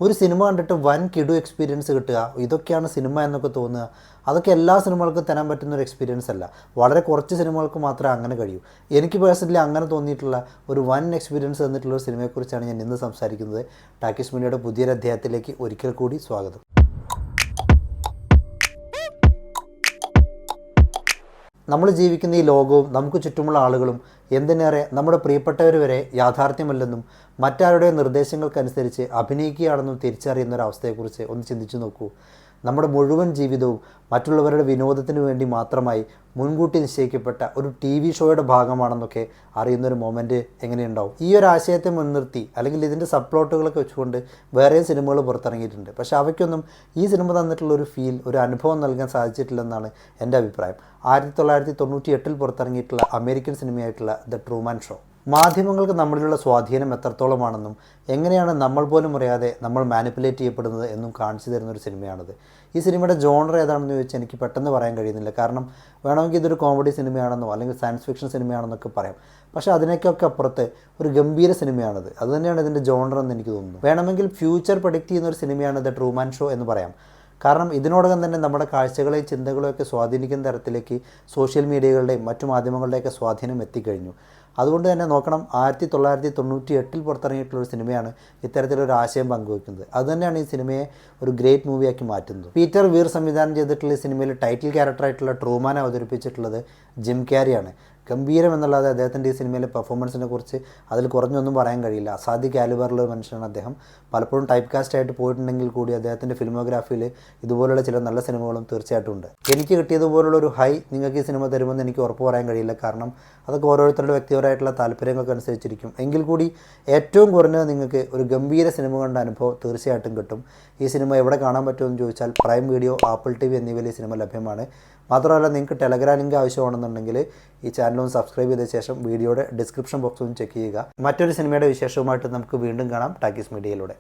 ഒരു സിനിമ കണ്ടിട്ട് വൻ കിടു എക്സ്പീരിയൻസ് കിട്ടുക, ഇതൊക്കെയാണ് സിനിമ എന്നൊക്കെ തോന്നുക, അതൊക്കെ എല്ലാ സിനിമകൾക്കും തരാൻ പറ്റുന്ന ഒരു എക്സ്പീരിയൻസ് അല്ല. വളരെ കുറച്ച് സിനിമകൾക്ക് മാത്രമേ അങ്ങനെ കഴിയൂ. എനിക്ക് പേഴ്സണലി അങ്ങനെ തോന്നിയിട്ടുള്ള ഒരു വൻ എക്സ്പീരിയൻസ് തന്നിട്ടുള്ള ഒരു സിനിമയെക്കുറിച്ചാണ് ഞാൻ ഇന്ന് സംസാരിക്കുന്നത്. ടാക്കീസ് മീഡിയയുടെ പുതിയൊരു അധ്യായത്തിലേക്ക് ഒരിക്കൽ കൂടി സ്വാഗതം. നമ്മൾ ജീവിക്കുന്ന ഈ ലോകവും നമുക്ക് ചുറ്റുമുള്ള ആളുകളും എന്തിനേറെ നമ്മുടെ പ്രിയപ്പെട്ടവർ വരെ യാഥാർത്ഥ്യമല്ലെന്നും മറ്റാരുടെ നിർദ്ദേശങ്ങൾക്കനുസരിച്ച് അഭിനയിക്കുകയാണെന്നും തിരിച്ചറിയുന്ന ഒരവസ്ഥയെക്കുറിച്ച് ഒന്ന് ചിന്തിച്ചു നോക്കൂ. നമ്മുടെ മുഴുവൻ ജീവിതവും മറ്റുള്ളവരുടെ വിനോദത്തിന് വേണ്ടി മാത്രമായി മുൻകൂട്ടി നിശ്ചയിക്കപ്പെട്ട ഒരു TV ഷോയുടെ ഭാഗമാണെന്നൊക്കെ അറിയുന്നൊരു മൊമെൻറ്റ് എങ്ങനെയുണ്ടാവും? ഈ ഒരു ആശയത്തെ മുൻനിർത്തി അല്ലെങ്കിൽ ഇതിൻ്റെ സബ്പ്ലോട്ടുകളൊക്കെ വെച്ചുകൊണ്ട് വേറെയും സിനിമകൾ പുറത്തിറങ്ങിയിട്ടുണ്ട്. പക്ഷേ അവയ്ക്കൊന്നും ഈ സിനിമ തന്നിട്ടുള്ളൊരു ഫീൽ, ഒരു അനുഭവം നൽകാൻ സാധിച്ചിട്ടില്ലെന്നാണ് എൻ്റെ അഭിപ്രായം. 1998 പുറത്തിറങ്ങിയിട്ടുള്ള അമേരിക്കൻ സിനിമയായിട്ടുള്ള ദ ട്രൂമാൻ ഷോ. മാധ്യമങ്ങൾക്ക് നമ്മളിലുള്ള സ്വാധീനം എത്രത്തോളമാണെന്നും എങ്ങനെയാണ് നമ്മൾ പോലും അറിയാതെ നമ്മൾ മാനിപ്പുലേറ്റ് ചെയ്യപ്പെടുന്നത് എന്നും കാണിച്ചു തരുന്നൊരു സിനിമയാണിത്. ഈ സിനിമയുടെ ജോണർ ഏതാണെന്ന് ചോദിച്ചാൽ എനിക്ക് പെട്ടെന്ന് പറയാൻ കഴിയുന്നില്ല. കാരണം വേണമെങ്കിൽ ഇതൊരു കോമഡി സിനിമയാണെന്നോ അല്ലെങ്കിൽ സയൻസ് ഫിക്ഷൻ സിനിമയാണെന്നൊക്കെ പറയാം. പക്ഷേ അതിനേക്കൊക്കെ അപ്പുറത്ത് ഒരു ഗംഭീര സിനിമയാണിത്. അതുതന്നെയാണ് ഇതിൻ്റെ ജോണർ എന്ന് എനിക്ക് തോന്നുന്നു. വേണമെങ്കിൽ ഫ്യൂച്ചർ പ്രഡിക്റ്റ് ചെയ്യുന്ന ഒരു സിനിമയാണ് ദ ട്രൂമാൻ ഷോ എന്ന് പറയാം. കാരണം ഇതിനോടകം തന്നെ നമ്മുടെ കാഴ്ചകളെയും ചിന്തകളെയൊക്കെ സ്വാധീനിക്കുന്ന തരത്തിലേക്ക് സോഷ്യൽ മീഡിയകളുടെയും മറ്റു മാധ്യമങ്ങളുടെയൊക്കെ സ്വാധീനം എത്തിക്കഴിഞ്ഞു. അതുകൊണ്ട് തന്നെ നോക്കണം, 1998 പുറത്തിറങ്ങിയിട്ടുള്ളൊരു സിനിമയാണ് ഇത്തരത്തിലൊരു ആശയം പങ്കുവയ്ക്കുന്നത്. അതുതന്നെയാണ് ഈ സിനിമയെ ഒരു ഗ്രേറ്റ് മൂവിയാക്കി മാറ്റുന്നത്. പീറ്റർ വീർ സംവിധാനം ചെയ്തിട്ടുള്ള ഈ സിനിമയിൽ ടൈറ്റിൽ ക്യാരക്ടറായിട്ടുള്ള ട്രൂമാനെ അവതരിപ്പിച്ചിട്ടുള്ളത് ജിം ക്യാരിയാണ്. ഗംഭീരം എന്നുള്ളത് അദ്ദേഹത്തിൻ്റെ ഈ സിനിമയിലെ പെർഫോമൻസിനെ കുറിച്ച് അതിൽ കുറഞ്ഞൊന്നും പറയാൻ കഴിയില്ല. അസാധ്യ കാലിബറിലുള്ള മനുഷ്യനാണ് അദ്ദേഹം. പലപ്പോഴും ടൈപ്പ് കാസ്റ്റ് ആയിട്ട് പോയിട്ടുണ്ടെങ്കിൽ കൂടി അദ്ദേഹത്തിൻ്റെ ഫിലിമോഗ്രാഫിയിൽ ഇതുപോലുള്ള ചില നല്ല സിനിമകളും തീർച്ചയായിട്ടും ഉണ്ട്. എനിക്ക് കിട്ടിയതുപോലുള്ളൊരു ഹൈ നിങ്ങൾക്ക് ഈ സിനിമ തരുമെന്ന് എനിക്ക് ഉറപ്പ് പറയാൻ കഴിയില്ല. കാരണം അതൊക്കെ ഓരോരുത്തരുടെ വ്യക്തിപരമായിട്ടുള്ള താല്പര്യങ്ങൾക്കനുസരിച്ചിരിക്കും. എങ്കിൽ കൂടി ഏറ്റവും കുറഞ്ഞത് നിങ്ങൾക്ക് ഒരു ഗംഭീര സിനിമ കണ്ട അനുഭവം തീർച്ചയായിട്ടും കിട്ടും. ഈ സിനിമ എവിടെ കാണാൻ പറ്റുമെന്ന് ചോദിച്ചാൽ പ്രൈം വീഡിയോ, ആപ്പിൾ TV എന്നിവയിൽ ഈ സിനിമ ലഭ്യമാണ്. മാത്രമല്ല, നിങ്ങൾക്ക് ടെലഗ്രാം ലിങ്ക് ആവശ്യമാണെന്നുണ്ടെങ്കിൽ ഈ ചാനലൊന്ന് സബ്സ്ക്രൈബ് ചെയ്ത ശേഷം വീഡിയോയുടെ ഡിസ്ക്രിപ്ഷൻ ബോക്സ് ഒന്ന് ചെക്ക് ചെയ്യുക. മറ്റൊരു സിനിമയുടെ വിശേഷവുമായിട്ട് നമുക്ക് വീണ്ടും കാണാം ടാക്കീസ് മീഡിയയിലൂടെ.